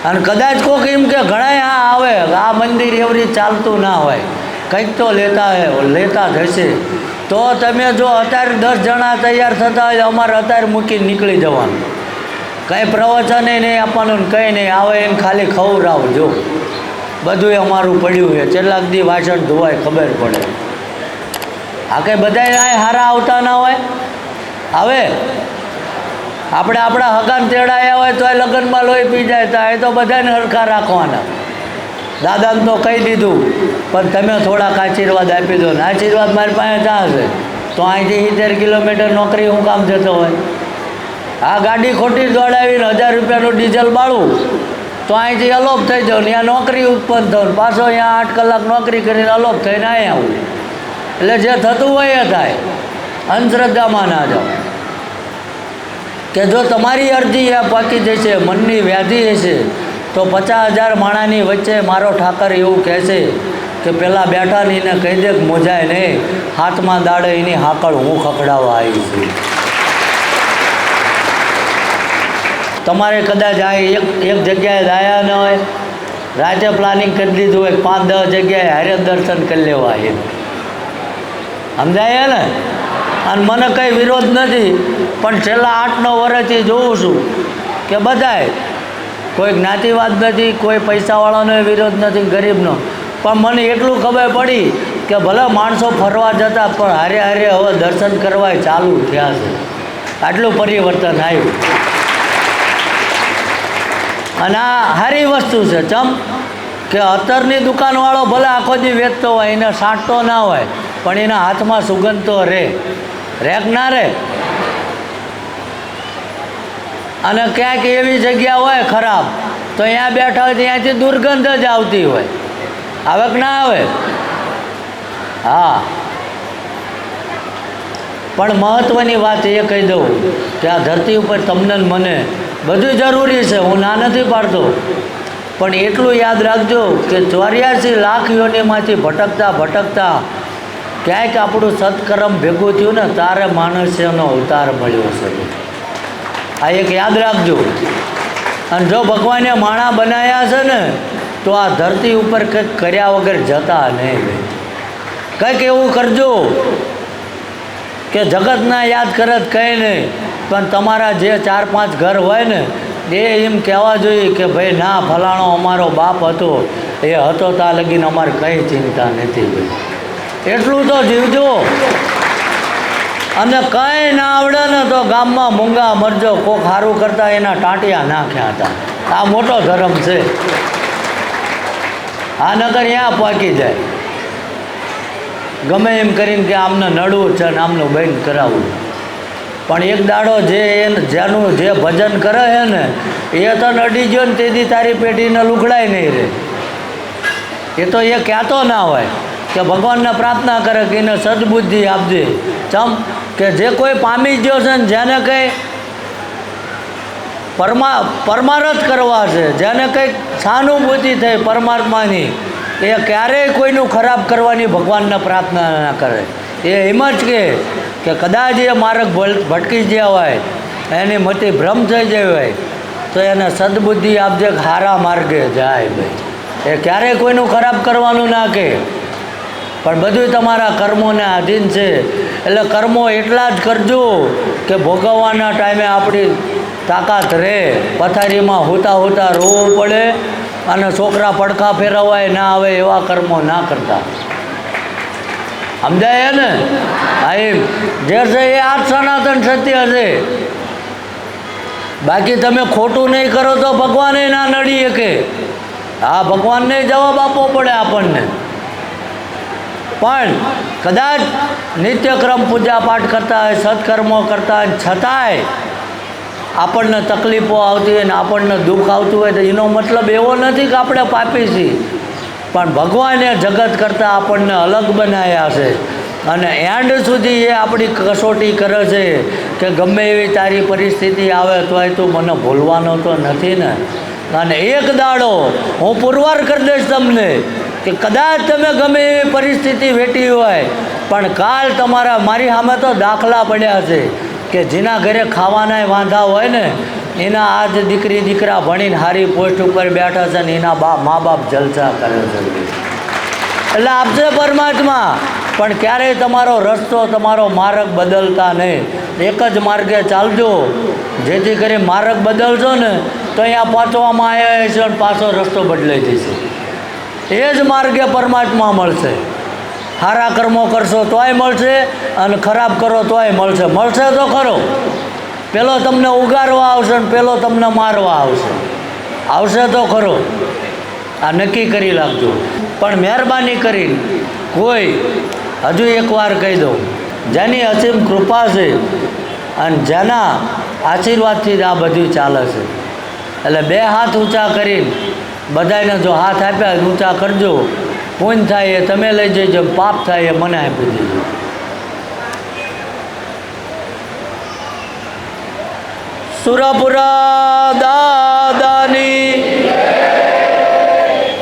અને કદાચ કોઈક એમ કે ઘણાય આ આવે આ મંદિર એવરી ચાલતું ના હોય, કંઈક તો લેતા જશે. તો તમે જો અત્યારે 10 જણા તૈયાર થતા હોય અમારે અત્યારે મૂકીને નીકળી જવાનું, કંઈ પ્રવચન નહીં આપવાનું, કંઈ નહીં આવે એને ખાલી ખવડાવજો. બધું અમારું પડ્યું છે, કેટલાક દી વાસણ ધોવાય ખબર પડે. આ કંઈ બધા આ હારા આવતા ના હોય. હવે આપણે આપણા હગાને તેડાયા હોય તો એ લગ્નમાં લોહી પી જાય તો એ તો બધાને હરખા રાખવાના. દાદાને તો કહી દીધું, પણ તમે થોડાક આશીર્વાદ આપી દો ને. આશીર્વાદ મારી પાસે ત્યાં હશે તો અહીંથી 70 કિલોમીટર નોકરી હું કામ જતો હોય? આ ગાડી ખોટી દોડાવીને 1000 રૂપિયાનું ડીઝલ બાળવું તો અહીંથી અલોપ થઈ જાઉં, ત્યાં નોકરી ઉત્પન્ન થયું, પાછો અહીંયા 8 કલાક નોકરી કરીને અલોપ થઈને અહીંયા આવું. એટલે જે થતું હોય એ થાય, અંધશ્રદ્ધામાં ના જાઓ. કે જો તમારી અરજી આ પાકી જશે, મનની વ્યાધિ હશે, તો 50,000 માણાની વચ્ચે મારો ઠાકર એવું કહેશે કે પેલા બેઠા ને એને કહી દે કે મોજાય નહીં, હાથમાં દાડે એની હાકળ હું ખખડાવવા આવી છું. તમારે કદાચ આ એક જગ્યાએ આવ્યા ન હોય, રાતે પ્લાનિંગ કરી દીધું હોય 5-10 જગ્યાએ હારે દર્શન કરી લેવા એમ, સમજાય ને? અને મને કંઈ વિરોધ નથી, પણ છેલ્લા 8-9 વર્ષથી જોઉં છું કે બધાય, કોઈ જ્ઞાતિવાદ નથી, કોઈ પૈસાવાળાનો વિરોધ નથી, ગરીબનો. પણ મને એટલું ખબર પડી કે ભલે માણસો ફરવા જતા પણ હારે હારે હવે દર્શન કરવા ચાલુ થયા છે. આટલું પરિવર્તન આવ્યું. અને આ સારી વસ્તુ છે. ચમ કે અત્તરની દુકાનવાળો ભલે આખો દી વેચતો હોય, એને સાંટતો ના હોય, પણ એના હાથમાં સુગંધ તો રે કે ના રે? અને ક્યાંક એવી જગ્યા હોય ખરાબ તો અહીંયા બેઠા હોય ત્યાંથી દુર્ગંધ જ આવતી હોય. આવે કે ના આવે? હા. પણ મહત્ત્વની વાત એ કહી દઉં કે આ ધરતી ઉપર તમને મને બધું જરૂરી છે, હું ના નથી પાડતો, પણ એટલું યાદ રાખજો કે 84 લાખ યોનિમાંથી ભટકતા ક્યાંક આપણું સત્કર્મ ભેગું થયું ને તારે માણસનો અવતાર મળ્યો છે. આ એક યાદ રાખજો. અને જો ભગવાને માણા બનાવ્યા છે ને તો આ ધરતી ઉપર કંઈક કર્યા વગર જતા નહીં. કંઈક એવું કરજો કે જગતના યાદ કરે કંઈ નહીં, પણ તમારા જે 4-5 ઘર હોય ને એ એમ કહેવા જોઈએ કે ભાઈ ના ફલાણો અમારો બાપ હતો, એ હતો ત્યાં લગીને અમારે કંઈ ચિંતા નથી ભાઈ. એટલું તો જીવજો. અને કંઈ ના આવડે ને તો ગામમાં મૂંગા મરજો, કોક સારું કરતા એના ટાંટિયા નાખ્યા હતા. આ મોટો ધર્મ છે. આ નગર ત્યાં પાકી જાય ગમે એમ કરીને કે આમને નડવું છે ને આમનું બંધ કરાવવું. પણ એક દાડો જેનું જે ભજન કરે છે ને એ તો નડી ગયો ને તેથી તારી પેઢીને લુગડાય નહીં રહે. એ તો એ કહેતો ના હોય કે ભગવાનને પ્રાર્થના કરે કે એને સદબુદ્ધિ આપજે. ચમ કે જે કોઈ પામી ગયો છે ને જેને કંઈ પરમારથ કરવા છે, જેને કંઈક સહાનુભૂતિ થઈ પરમાત્માની, એ ક્યારેય કોઈનું ખરાબ કરવાની ભગવાનને પ્રાર્થના ના કરે. એ એમ જ કે કદાચ એ માર્ગ ભટકી ગયા હોય, એની મતિ ભ્રમ થઈ જાય હોય તો એને સદબુદ્ધિ આપજે, સારા માર્ગે જાય ભાઈ. એ ક્યારેય કોઈનું ખરાબ કરવાનું ના કહે, પણ બધું તમારા કર્મોને આધીન છે. એટલે કર્મો એટલા જ કરજો કે ભોગવવાના ટાઈમે આપણી તાકાત રહે. પથારીમાં હોતા રોવું પડે અને છોકરા પડખા ફેરવાય ના આવે એવા કર્મો ના કરતા. સમજાય ને? હા, એમ જે છે એ આ સનાતન સત્ય છે. બાકી તમે ખોટું નહીં કરો તો ભગવાને ના નડી શકે. હા, ભગવાનને જવાબ આપવો પડે આપણને. પણ કદાચ નિત્યક્રમ પૂજા પાઠ કરતા હોય, સત્કર્મો કરતા હોય, છતાંય આપણને તકલીફો આવતી હોય ને આપણને દુઃખ આવતું હોય તો એનો મતલબ એવો નથી કે આપણે પાપી છીએ, પણ ભગવાને જગત કરતાં આપણને અલગ બનાવ્યા છે. અને એન્ડ સુધી એ આપણી કસોટી કરે છે કે ગમે એવી તારી પરિસ્થિતિ આવે તોય તું મને ભૂલવાનો તો નથી ને. અને એક દાડો હું પુરવાર કરી દઈશ તમને કે કદાચ તમે ગમે એવી પરિસ્થિતિ વેઠી હોય પણ કાલ તમારા મારી સામે તો દાખલા પડ્યા છે કે જેના ઘરે ખાવાના વાંધા હોય ને એના આજ દીકરી દીકરા ભણીને સારી પોસ્ટ ઉપર બેઠા છે ને એના મા બાપ જલસા કરે છે. એટલે આપશે પરમાત્મા, પણ ક્યારેય તમારો રસ્તો તમારો માર્ગ બદલતા નહીં. એક જ માર્ગે ચાલજો, જેથી કરી માર્ગ બદલશો ને તો અહીંયા પહોંચવામાં આવ્યા છે અને પાછો રસ્તો બદલાઈ જશે. એ જ માર્ગે પરમાત્મા મળશે. સારા કર્મો કરશો તોય મળશે અને ખરાબ કરો તોય મળશે. મળશે તો ખરો. પેલો તમને ઉગારવા આવશે ને પેલો તમને મારવા આવશે તો ખરો. આ નક્કી કરી રાખજો. પણ મહેરબાની કરીને કોઈ, હજુ એકવાર કહી દઉં, જેની અસીમ કૃપા છે અને જેના આશીર્વાદથી જ આ બધું ચાલે છે, એટલે બે હાથ ઊંચા કરીને બધાને જો હાથ આપ્યા ઊંચા કરજો. પુણ્ય થાય એ તમે લઈ જજો, પાપ થાય એ મને આપી દેજો. સુરપુરા દાદાની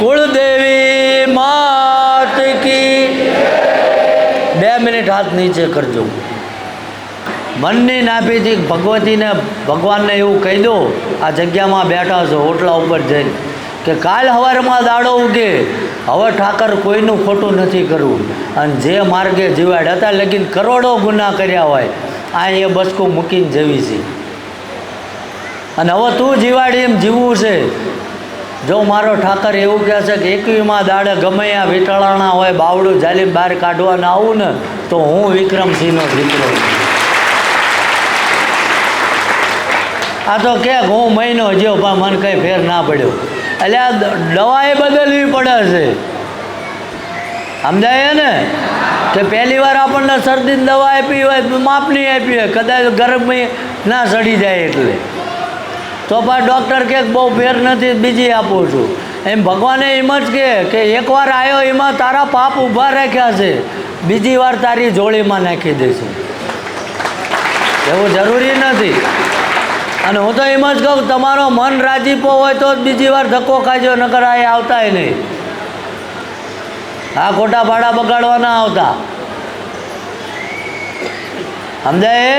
કુળદેવી માત કી. 2 મિનિટ હાથ નીચે કરજો. મનની નાભીથી ભગવતીને ભગવાનને એવું કહી દો, આ જગ્યામાં બેઠા છો ઓટલા ઉપર જઈને, કે કાલ સવારમાં દાડો ઉગે, હવે ઠાકર કોઈનું ખોટું નથી કરવું. અને જે માર્ગે જીવાડ હતા લગીન કરોડો ગુના કર્યા હોય, આ એ બસકું મૂકીને જેવી છે. અને હવે તું જીવાડી એમ જીવવું છે. જો મારો ઠાકર એવું કહે છે કે 21માં દાડે ગમે આ વિટળાણા હોય બાવડું ઝાલીને બહાર કાઢવાના આવું ને, તો હું વિક્રમસિંહનો દીકરો છું. આ તો કે હું મહિનો જ્યો પણ મને કંઈ ફેર ના પડ્યો. એટલે આ દવાએ બદલવી પડે છે. સમજાય ને કે પહેલી વાર આપણને શરદીની દવા આપી હોય, માપની આપી હોય, કદાચ ગરમી ના સડી જાય એટલે, તો પણ ડૉક્ટર કે બહુ ફેર નથી, બીજી આપું છું. એમ ભગવાને એમ જ કે એકવાર આવ્યો એમાં તારા પાપ ઊભા રાખ્યા છે, બીજી વાર તારી જોડીમાં નાખી દઈશું. એવું જરૂરી નથી. અને હું તો એમ જ કહું, તમારો મન રાજીપો હોય તો જ બીજી વાર ધક્કો ખાજો, નકર આ આવતાય નહીં. આ ખોટા ભાડા બગાડવાના આવતા. સમજાય?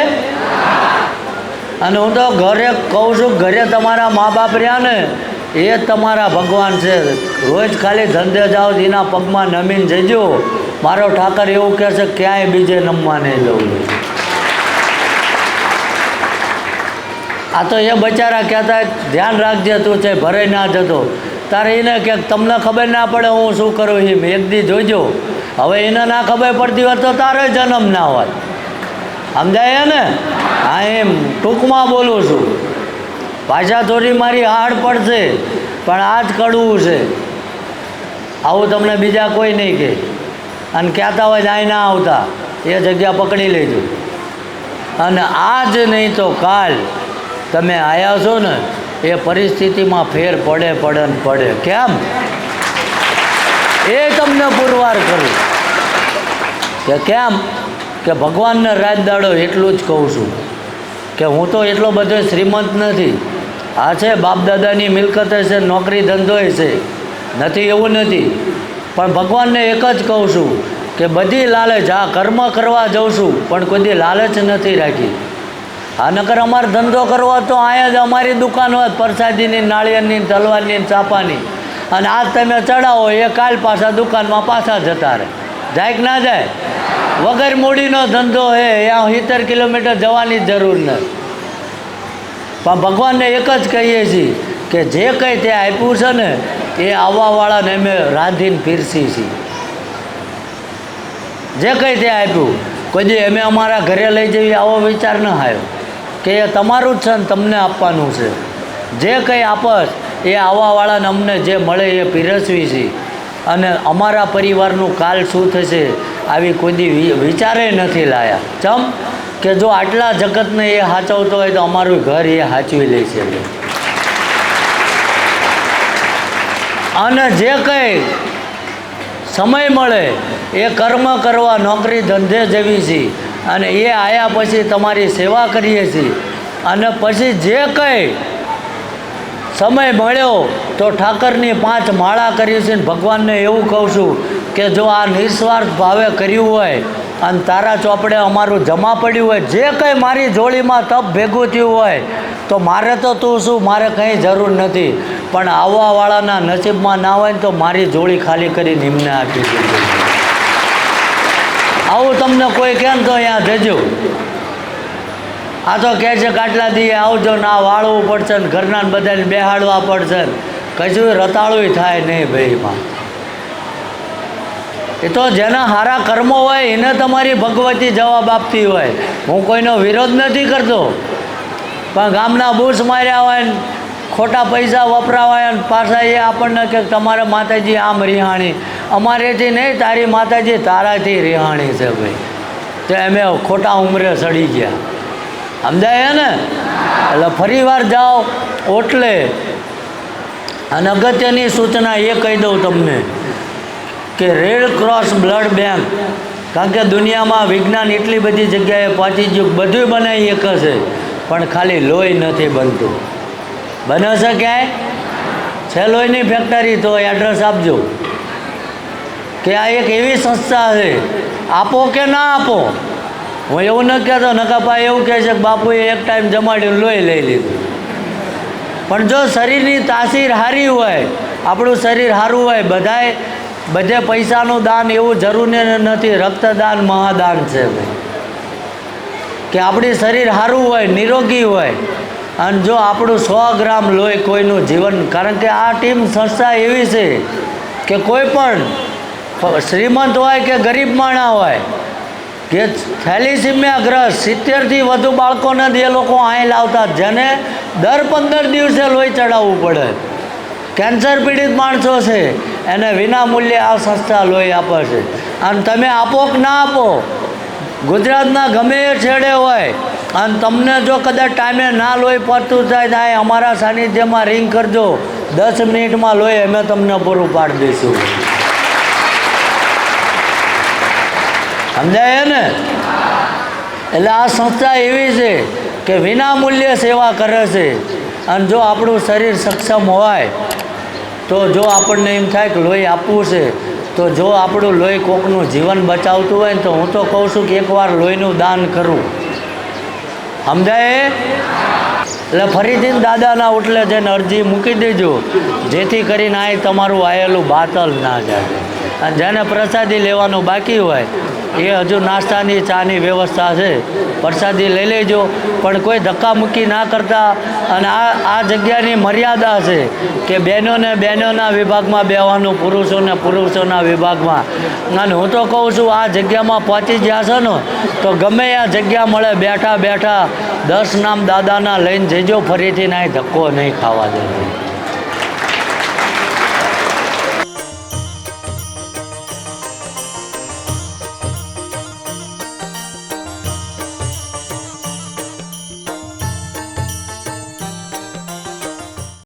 અને હું તો ઘરે કહું છું, ઘરે તમારા મા બાપ રહ્યા ને એ જ તમારા ભગવાન છે. રોજ ખાલી ધંધે જાઓ, એના પગમાં નમીને જજો. મારો ઠાકર એવું કહે છે ક્યાંય બીજે નમવા નહીં જવું. આ તો એ બચારા કહેતા ધ્યાન રાખજે, તું છે ભરે ના જતો. તારે એને કે તમને ખબર ના પડે હું શું કરું એમ એક દી જોઈજો. હવે એને ના ખબર પડતી હોય તો તારો જન્મ ના હોત. સમજાય ને? હા, એમ ટૂંકમાં બોલું છું. ભાષા થોડી મારી હાર્ડ પડશે, પણ આ જ કડવું છે. આવું તમને બીજા કોઈ નહીં કહે. અને કહેતા હોય જાય ના આવતા, એ જગ્યા પકડી લેજો. અને આજ નહીં તો કાલ તમે આવ્યા છો ને, એ પરિસ્થિતિમાં ફેર પડે ને પડે. કેમ? એ તમને પુરવાર કરું કે કેમ કે ભગવાનને રાત દાડો એટલું જ કહું છું કે હું તો એટલો બધો શ્રીમંત નથી. આ છે બાપ દાદાની મિલકત છે, નોકરી ધંધો છે, નથી એવું નથી. પણ ભગવાનને એક જ કહું છું કે બધી લાલચ, આ કર્મ કરવા જાઉં છું પણ કોઈ લાલચ નથી રાખી. આ નકર અમારે ધંધો કરવો તો અહીંયા જ અમારી દુકાન હોત, પ્રસાદીની, નાળિયેરની, તલવારની, ચાપાની. અને આજ તમે ચડાવો એ કાલ પાછા દુકાનમાં પાછા જતા રહે. જાય કે ના જાય? વગર મૂડીનો ધંધો હે, ત્યાં 70 કિલોમીટર જવાની જરૂર નથી. પણ ભગવાનને એક જ કહીએ છીએ કે જે કંઈ તે આપ્યું છે ને એ આવવાવાળાને અમે રાંધીને પીરસી છીએ. જે કંઈ તે આપ્યું કોઈ દી અમે અમારા ઘરે લઈ જઈએ આવો વિચાર ન આવ્યો કે એ તમારું જ છે ને તમને આપવાનું છે. જે કંઈ આપસ એ આવવાવાળાને અમને જે મળે એ પીરસવી છે. અને અમારા પરિવારનું કાલ શું થશે આવી કોઈ દી વિચારે નથી લાયા. ચમ કે જો આટલા જગતને એ સાચવતો હોય તો અમારું ઘર એ સાચવી લે છે. અને જે કંઈ સમય મળે એ કર્મ કરવા, નોકરી ધંધે જવી છે. અને એ આવ્યા પછી તમારી સેવા કરીએ છીએ. અને પછી જે કંઈ સમય મળ્યો તો ઠાકરની 5 માળા કરી છે. ભગવાનને એવું કહું છું કે જો આ નિસ્વાર્થ ભાવે કર્યું હોય અને તારા ચોપડે અમારું જમા પડ્યું હોય, જે કંઈ મારી જોડીમાં તપ ભેગું થયું હોય તો મારે તો તું શું, મારે કંઈ જરૂર નથી. પણ આવવાવાળાના નસીબમાં ના હોય ને તો મારી જોડી ખાલી કરી નિમને આપી દીધી. આવું તમને કોઈ કહે ને તો અહીંયા જજો. આ તો કહે છે કે આટલા દીએ આવજો ને આ વાળવું પડશે ને ઘરના બધાને બેહાડવા પડશે ને કશું રતાળું થાય નહીં ભાઈમાં. એ તો જેના સારા કર્મો હોય એને તમારી ભગવતી જવાબ આપતી હોય. હું કોઈનો વિરોધ નથી કરતો, પણ ગામના બૂસ માર્યા હોય ને ખોટા પૈસા વપરાવાય ને પાછા એ આપણને કે તમારા માતાજી આમ રિહાણી, અમારેથી નહીં, તારી માતાજી તારાથી રિહાણી છે ભાઈ. તો અમે ખોટા ઉંમરે સડી ગયા, સમજાય ને? એટલે ફરી વાર જાઓ ઓટલે. અને અગત્યની સૂચના એ કહી દઉં તમને કે રેડ ક્રોસ બ્લડ બેંક, કારણ કે દુનિયામાં વિજ્ઞાન એટલી બધી જગ્યાએ પહોંચી ગયું, બધું બનાવી એક છે, પણ ખાલી લોહી નથી બનતું. બને છે ક્યાંય છે લોહીની ફેક્ટરી? તો એડ્રેસ આપજો કે આ એક એવી સંસ્થા છે, આપો કે ના આપો. હું એવું ન કહેતો, નકાપા એવું કહે છે કે બાપુએ એક ટાઈમ જમાડીને લોહી લઈ લીધું. પણ જો શરીરની તાસીર સારી હોય, આપણું શરીર સારું હોય, બધે પૈસાનું દાન એવું જરૂરી નથી, રક્તદાન મહાદાન છે ભાઈ. કે આપણી શરીર સારું હોય, નિરોગી હોય, અને જો આપણું 100 ગ્રામ લોહી કોઈનું જીવન, કારણ કે આ ટીમ સંસ્થા એવી છે કે કોઈ પણ શ્રીમંત હોય કે ગરીબ માણસ હોય કે થેલિસીમિયા ગ્રસ્ત 70થી વધુ બાળકોને એ લોકો અહીં લાવતા, જેને દર 15 દિવસે લોહી ચડાવવું પડે. કેન્સર પીડિત માણસો છે એને વિના મૂલ્યે આ સંસ્થા લોહી આપે છે. અને તમે આપો કે ના આપો, ગુજરાતના ગમે એ છેડે હોય અને તમને જો કદાચ ટાઈમે ના લોહી પહોંચતું થાય અમારા સાનિધ્યમાં રિંગ કરજો, 10 મિનિટમાં લોહી અમે તમને પૂરું પાડી દઈશું. સમજાય ને? એટલે આ સંસ્થા એવી છે કે વિના મૂલ્યે સેવા કરે છે. અને જો આપણું શરીર સક્ષમ હોય તો જો આપણને એમ થાય કે લોહી આપવું છે, તો જો આપણું લોહી કોકનું જીવન બચાવતું હોય ને તો હું તો કહું છું કે એકવાર લોહીનું દાન કરવું. સમજાય? એટલે ફરીથી દાદાના ઓટલે જઈને અરજી મૂકી દેજો, જેથી કરીને આ તમારું આયેલું બાતલ ના જાય. અને જેને પ્રસાદી લેવાનું બાકી હોય એ હજુ નાસ્તાની ચાની વ્યવસ્થા છે, પ્રસાદી લઈ લેજો, પણ કોઈ ધક્કામુક્કી ના કરતા. અને આ જગ્યાની મર્યાદા છે કે બહેનોના વિભાગમાં બેસવાનું, પુરુષોના વિભાગમાં. અને હું તો કહું છું આ જગ્યામાં પહોંચી ગયા છો ને તો ગમે આ જગ્યા મળે બેઠા 10 નામ દાદાના લઈને જજો, ફરીથી ના ધક્કો નહીં ખાવા દેજો.